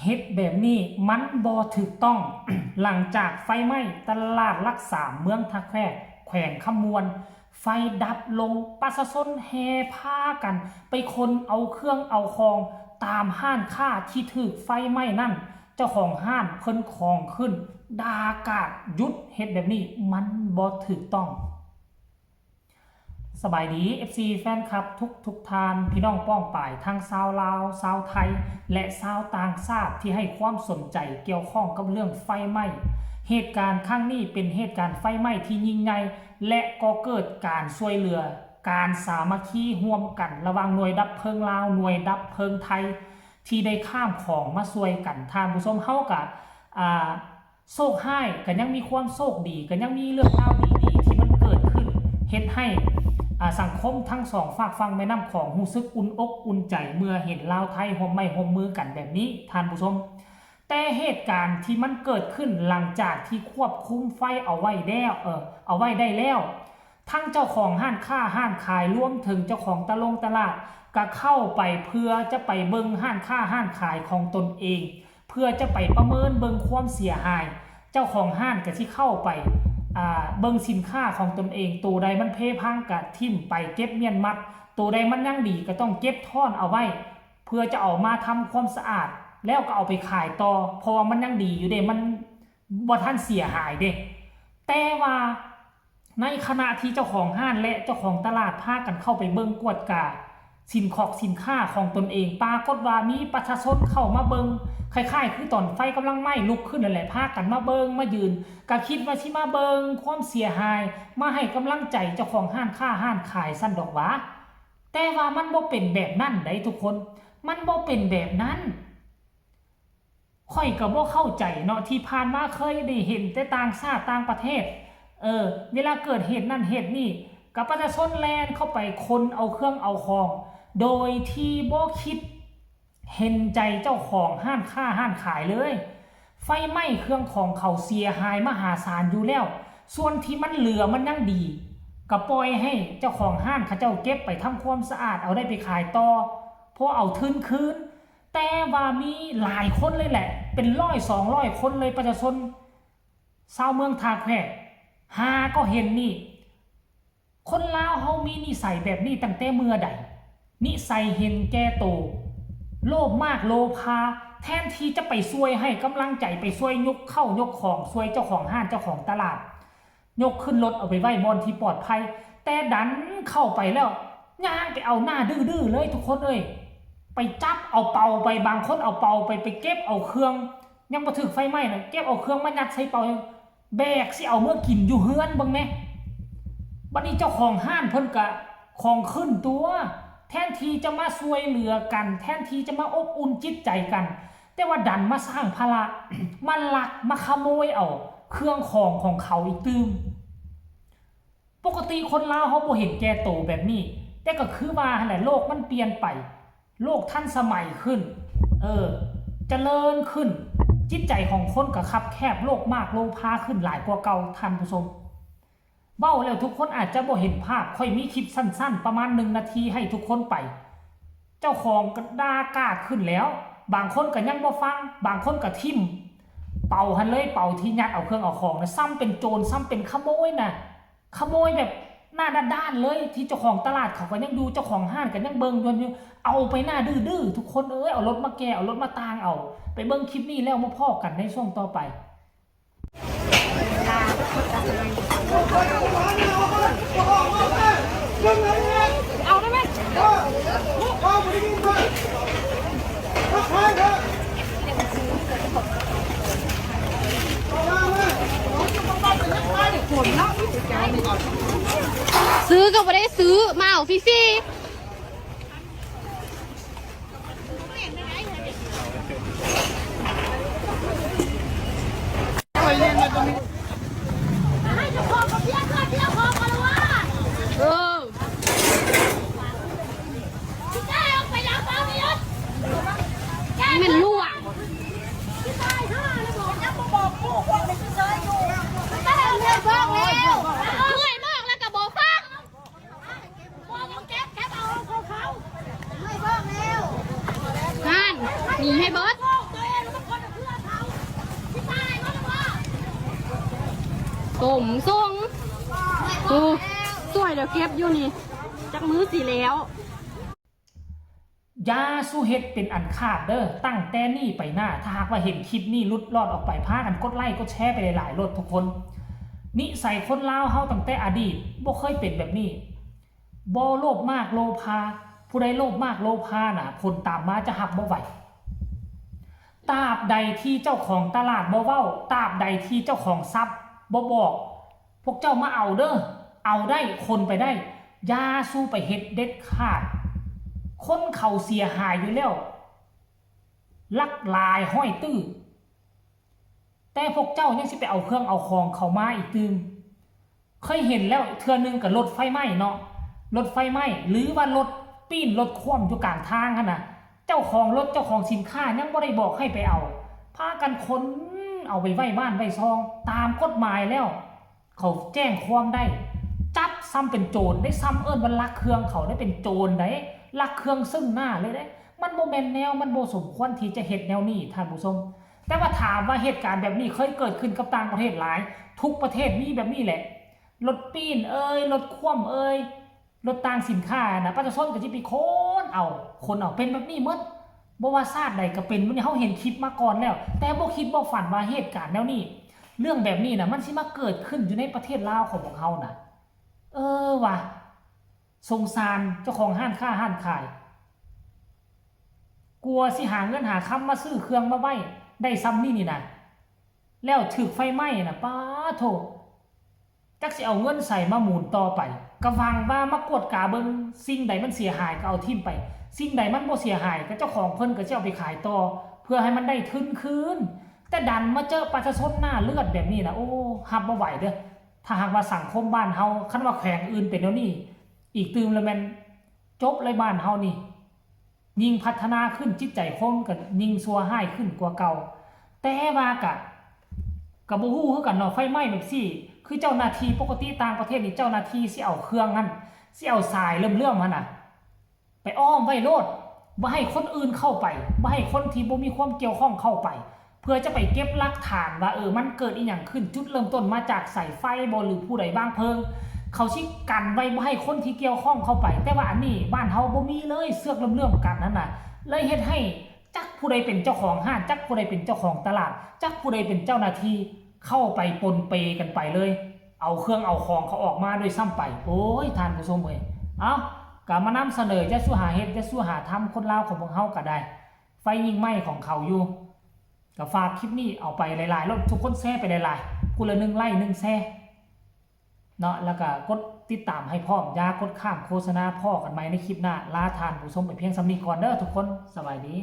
เฮ็ดแบบนี้มันบ่ถูกต้อง หลังจากไฟไหม้ตลาดรักษาเมืองท่าแควแขวงคำมวนไฟดับลงประชาชนแห่พากันไปคนเอาเครื่องเอาของตามห้านค้าที่ถูกไฟไหม้นั่นเจ้าของห้านเพิ่นของขึ้นด่ากาดหยุดเฮ็ดแบบนี้มันบ่ถูกต้องสบายดี FC แฟนคลับทุกทานพี่น้องป้องป่ายทั้งชาวลาวชาวไทยและชาวต่างชาติที่ให้ความสนใจเกี่ยวข้องกับเรื่องไฟไหม้เหตุการณ์ครั้งนี้เป็นเหตุการณ์ไฟไหม้ที่ยิ่งใหญ่และก็เกิดการช่วยเหลือการสามัคคีร่วมกันระหว่างหน่วยดับเพลิงลาวหน่วยดับเพลิงไทยที่ได้ข้ามของมาช่วยกันท่านผู้ชมเฮากับโชคให้ก็ยังมีความโชคดีก็ยังมีเรื่องราวดีๆที่มันเกิดขึ้นเฮ็ดให้สังคมทั้งสองฝากฟังแม่น้ำของรู้สึกอุ่นอกอุ่นใจเมื่อเห็นลาวไทยห่มไม้ห่มมือกันแบบนี้ท่านผู้ชมแต่เหตุการณ์ที่มันเกิดขึ้นหลังจากที่ควบคุมไฟเอาไว้แล้วเอาไว้ได้แล้วทั้งเจ้าของห้านค้าห้านขายรวมถึงเจ้าของตลาดก็เข้าไปเพื่อจะไปเบิ่งห้านค้าห้านขายของตนเองเพื่อจะไปประเมินเบิ่งความเสียหายเจ้าของห้านก็ที่เข้าไปเบิ่งสินค้าของตนเองตัวใดมันเพพังกะทิ่มไปเก็บเมียนมัดตัวใดมันยังดีก็ต้องเก็บท่อนเอาไว้เพื่อจะเอามาทำความสะอาดแล้วก็เอาไปขายต่อเพราะว่ามันยังดีอยู่เด้มันบ่ทันเสียหายเด้แต่ว่าในขณะที่เจ้าของห้านและเจ้าของตลาดพากันเข้าไปเบิ่งกวดกาสินค้าของตนเองปรากฏว่ามีประชาชนเข้ามาเบิ่งคล้ายๆคือตอนไฟกำลังไหม้ลุกขึ้นนั่นแหละพากันมาเบิ่งมายืนก็คิดว่าสิมาเบิ่งความเสียหายมาให้กำลังใจเจ้าของห้านค้าห้านขายสั่นดอกหวาแต่ว่ามันบ่เป็นแบบนั้นได้ทุกคนมันบ่เป็นแบบนั้นค่อยก็บ่เข้าใจเนาะที่ผ่านมาเคยได้เห็นแต่ต่างชาติต่างประเทศเวลาเกิดเหตุนั่นเหตุนี่กับประชาชนแลนเข้าไปคนเอาเครื่องเอาของโดยที่บ่คิดเห็นใจเจ้าของห้านค้าห้านขายเลยไฟไหม้เครื่องของเขาเสียหายมหาศาลอยู่แล้วส่วนที่มันเหลือมันยังดีก็ปล่อยให้เจ้าของห้านเขาเจ้าเก็บไปทำความสะอาดเอาได้ไปขายต่อเพราะเอาทุนคืนแต่ว่ามีหลายคนเลยแหละเป็น100-200คนเลยประชาชนชาวเมืองท่าแขกหาก็เห็นนี่คนลาวเฮามีนิสัยแบบนี้ตั้งแต่เมื่อใดนิสัยเห็นแก่โตโลภมากโลภาแทนที่จะไปช่วยให้กำลังใจไปช่วยยกเข้ายกของช่วยเจ้าของห้างเจ้าของตลาดยกขึ้นรถเอาไปไว้บนที่ปลอดภัยแต่ดันเข้าไปแล้วย่างไปเอาหน้าดื้อๆเลยทุกคนเอ้ยไปจับเอาเป่าไปบางคนเอาเป่าไปเก็บเอาเครื่องยังบ่ถึกไฟไหม้น่ะเก็บเอาเครื่องมายัดใส่เป่าแบกสิเอาเมื่อกินอยู่เฮือนเบิ่งแม่บัดนี้เจ้าของห้างเพิ่นก็ของขึ้นตัวแทนที่จะมาช่วยเหลือกันแทนที่จะมาอบอุ่นจิตใจกันแต่ว่าดันมาสร้างภาระ มาลักมาขโมยเอาเครื่องของเขาอีกตื้มปกติคนลาวเขาบ่เห็นแก่โตแบบนี้แต่ก็คือว่าแหละโลกมันเปลี่ยนไปโลกทันสมัยขึ้นเจริญขึ้นจิตใจของคนก็คับแคบโลกมากโลภาขึ้นหลายกว่าเก่าท่านผู้ชมเบ้าแล้วทุกคนอาจจะบ่เห็นภาพค่อยมีคลิปสั้นๆประมาณ1 นาทีให้ทุกคนไปเจ้าของก็ด่ากาดขึ้นแล้วบางคนก็ยังบ่ฟังบางคนก็ทิ่มเป่าหันเลยเป่าที่ยัดเอาเครื่องเอาของนะซ้ำเป็นโจรซ้ำเป็นขโมยนะขโมยแบบหน้าด้านๆเลยที่เจ้าของตลาดเขาก็ยังดูเจ้าของห้างก็ยังเบิ่งอยู่เอาไปหน้าดื้อๆทุกคนเอารถมาแก้เอารถมาตางเอาไปเบิ่งคลิปนี้แล้วมาพ้อกันในช่วงต่อไปเอาได้ไหมซื้อก็ไม่ได้ซื้อมาเอาฟรีมันรั่วบอกแล้วเมื่อยมากแล้วกับบอกฟังบอกแก๊บเอาของเขาไม่บอกแล้วนั่นหนีให้เบิร์ด ส่งโอ้สวยเดี๋ยวเก็บอยู่นี่จักมือสิแล้วยาสู้เฮ็ดเป็นอันขาดเด้อตั้งแต่นี่ไปหน้าถ้าหากว่าเห็นคลิปนี้ลุดลอดออกไปพากันกดไลค์กดแชร์ไปหลายๆรถทุกคนนิสัยคนลาวเฮาตั้งแต่อดีตบ่เคยเป็นแบบนี้บ่โลภมากโลภาผู้ใดโลภมากโลภาน่ะผลตามมาจะหักบ่ไหวตราบใดที่เจ้าของตลาดบ่เว้าตราบใดที่เจ้าของทรัพย์บ่บอกพวกเจ้ามาเอาเด้อเอาได้คนไปได้ยาสู้ไปเฮ็ดเด็ดขาดคนเขาเสียหายอยู่แล้วลักลายห้อยตื้อแต่พวกเจ้ายังสิไปเอาเครื่องเอาของเขามาอีกตื่มเคยเห็นแล้วเทื่อนึงกับรถไฟไหม้เนาะรถไฟไหม้หรือว่ารถปีนรถคว่ำอยู่กลางทางหั่นน่ะเจ้าของรถเจ้าของสินค้ายังบ่ได้บอกให้ไปเอาพากันคนเอาไปไว้บ้านไว้ซองตามกฎหมายแล้วเขาแจ้งความได้จับซ้ำเป็นโจรได้ซ้ำเอิ้นว่าลักเครื่องเขาได้เป็นโจรได้ลักเครื่องซึ่งหน้าเลยได้มันบ่แม่นแนวมันบ่สมควรที่จะเฮ็ดแนวนี้ท่านผู้ชมแต่ว่าถามว่าเหตุการณ์แบบนี้เคยเกิดขึ้นกับต่างประเทศหลายทุกประเทศมีแบบนี้แหละรถปีนรถคว่ำรถต่างสินค้านะประชาชนก็สิไปคนเอาเป็นแบบนี้หมดบ่ว่าชาติใดก็เป็นมันเฮาเห็นคลิปมาก่อนแล้วแต่บ่คิดบ่ฝันว่าเหตุการณ์แนวนี้เรื่องแบบนี้น่ะมันสิมาเกิดขึ้นอยู่ในประเทศลาวของพวกเฮาน่ะว่ะสงสารเจ้าของห้านค้าห้านขายกลัวสิหาเงินหาคำมาซื้อเครื่องมาไว้ได้ซ้ำนี่นะแล้วถึกไฟไหม้นะป้าโถจักสิเอาเงินใส่มาหมุนต่อไปกะวังว่ามากวดกาเบิงสิ่งใดมันเสียหายก็เอาทิ่มไปสิ่งใดมันบ่เสียหายก็เจ้าของเพิ่นก็จะเอาไปขายต่อเพื่อให้มันได้ทุนคืนแต่ดันมาเจอประชาชนหน้าเลือดแบบนี้นะโอ้หับบ่ไหวเด้อถ้าหากว่าสังคมบ้านเฮาคันว่าแขวงอื่นเป็นแล้วนี่อีกตื่มแล้วแม่นจบเลยบ้านเฮานี่ยิ่งพัฒนาขึ้นจิตใจคนก็ยิ่งซัวให้ขึ้นกว่าเก่าแต่ว่ากะบ่ฮู้คือกันเนาะไฟไหม้แบบซี่คือเจ้าหน้าที่ปกติต่างประเทศนี่เจ้าหน้าที่สิเอาเครื่องนั้นสิเอาสายเลื่อมๆมันน่ะไปอ้อมไว้โลดบ่ให้คนอื่นเข้าไปบ่ให้คนที่บ่มีความเกี่ยวข้องเข้าไปเพื่อจะไปเก็บหลักฐานว่ามันเกิดอีหยังขึ้นจุดเริ่มต้นมาจากสายไฟบ่หรือผู้ใดบ้างเพิงเขาสิกันไว้บ่ให้คนที่เกี่ยวข้องเข้าไปแต่ว่าอันนี้บ้านเฮาบ่มีเลยเสือกเลื่อมๆกันนั่นน่ะเลยเฮ็ดให้จักผู้ใดเป็นเจ้าของห้างจักผู้ใดเป็นเจ้าของตลาดจักผู้ใดเป็นเจ้าหน้าที่เข้าไปปนเปกันไปเลยเอาเครื่องเอาของเขาออกมาโดยซ้ำไปโอ้ยท่านผู้ชมเอ้ยก็มานำเสนอจะสู้หาเฮ็ดจะสู้หาทำคนลาวของพวกเฮาก็ได้ไฟยิงไหม้ของเขาอยู่ก็ฝากคลิปนี้เอาไปหลายๆแล้วทุกคนแชร์ไปหลายๆผู้ละ1ไลค์1แชร์เนาะแล้วก็กดติดตามให้พร้อมอย่ากดข้ามโฆษณาพ่อกันใหม่ในคลิปหน้าลาท่านผู้ชมไปเพียงส่ำนี้ก่อนเด้อทุกคนสวัสดี